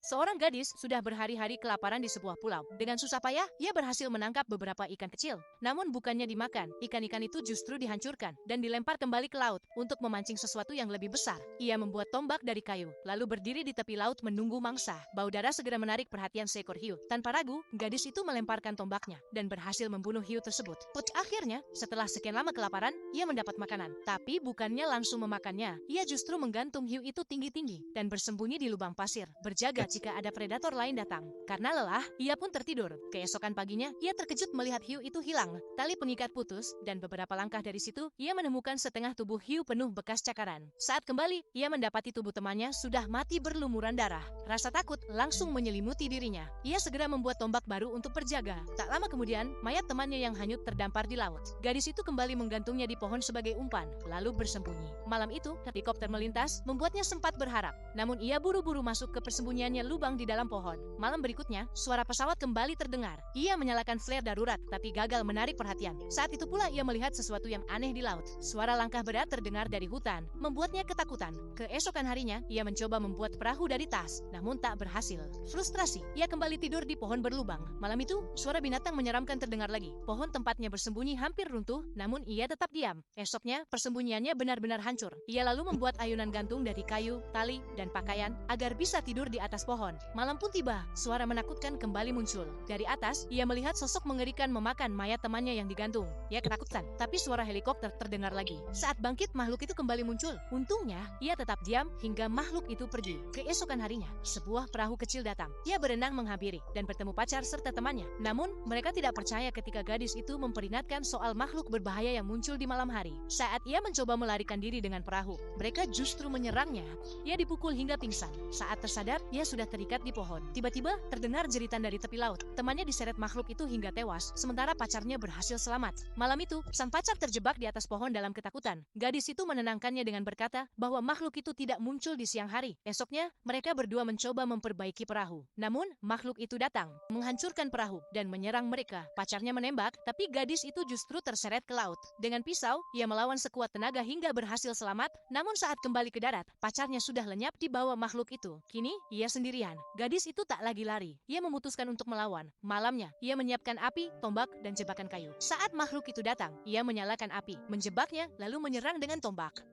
Seorang gadis sudah berhari-hari kelaparan di sebuah pulau. Dengan susah payah, ia berhasil menangkap beberapa ikan kecil. Namun bukannya dimakan, ikan-ikan itu justru dihancurkan dan dilempar kembali ke laut untuk memancing sesuatu yang lebih besar. Ia membuat tombak dari kayu, lalu berdiri di tepi laut menunggu mangsa. Bau darah segera menarik perhatian seekor hiu. Tanpa ragu, gadis itu melemparkan tombaknya dan berhasil membunuh hiu tersebut. Akhirnya, setelah sekian lama kelaparan, ia mendapat makanan. Tapi bukannya langsung memakannya, ia justru menggantung hiu itu tinggi-tinggi dan bersembunyi di lubang pasir, berjaga jika ada predator lain datang. Karena lelah, ia pun tertidur. Keesokan paginya, ia terkejut melihat hiu itu hilang. Tali pengikat putus, dan beberapa langkah dari situ, ia menemukan setengah tubuh hiu penuh bekas cakaran. Saat kembali, ia mendapati tubuh temannya sudah mati berlumuran darah. Rasa takut langsung menyelimuti dirinya. Ia segera membuat tombak baru untuk berjaga. Tak lama kemudian, mayat temannya yang hanyut terdampar di laut. Gadis itu kembali menggantungnya di pohon sebagai umpan, lalu bersembunyi. Malam itu, helikopter melintas, membuatnya sempat berharap. Namun ia buru-buru masuk ke persembunyiannya lubang di dalam pohon. Malam berikutnya, suara pesawat kembali terdengar. Ia menyalakan flare darurat, tapi gagal menarik perhatian. Saat itu pula ia melihat sesuatu yang aneh di laut. Suara langkah berat terdengar dari hutan, membuatnya ketakutan. Keesokan harinya, ia mencoba membuat perahu dari tas, namun tak berhasil. Frustrasi, ia kembali tidur di pohon berlubang. Malam itu, suara binatang menyeramkan terdengar lagi. Pohon tempatnya bersembunyi hampir runtuh, namun ia tetap diam. Esoknya, persembunyiannya benar-benar hancur. Ia lalu membuat ayunan gantung dari kayu, tali, dan pakaian agar bisa tidur di atas pohon. Malam pun tiba, suara menakutkan kembali muncul. Dari atas, ia melihat sosok mengerikan memakan mayat temannya yang digantung. Ia ketakutan, tapi suara helikopter terdengar lagi. Saat bangkit, makhluk itu kembali muncul. Untungnya, ia tetap diam hingga makhluk itu pergi. Keesokan harinya, sebuah perahu kecil datang. Ia berenang menghampiri dan bertemu pacar serta temannya. Namun, mereka tidak percaya ketika gadis itu memperingatkan soal makhluk berbahaya yang muncul di malam hari. Saat ia mencoba melarikan diri dengan perahu, mereka justru menyerangnya. Ia dipukul hingga pingsan. Saat tersadar, ia sudah terikat di pohon. Tiba-tiba, terdengar jeritan dari tepi laut. Temannya diseret makhluk itu hingga tewas, sementara pacarnya berhasil selamat. Malam itu, sang pacar terjebak di atas pohon dalam ketakutan. Gadis itu menenangkannya dengan berkata bahwa makhluk itu tidak muncul di siang hari. Esoknya, mereka berdua mencoba memperbaiki perahu. Namun, makhluk itu datang, menghancurkan perahu, dan menyerang mereka. Pacarnya menembak, tapi gadis itu justru terseret ke laut. Dengan pisau, ia melawan sekuat tenaga hingga berhasil selamat, namun saat kembali ke darat, pacarnya sudah lenyap di bawah makhluk itu. Kini, ia sendirian. Gadis itu tak lagi lari. Ia memutuskan untuk melawan. Malamnya, ia menyiapkan api, tombak, dan jebakan kayu. Saat makhluk itu datang, ia menyalakan api, menjebaknya, lalu menyerang dengan tombak.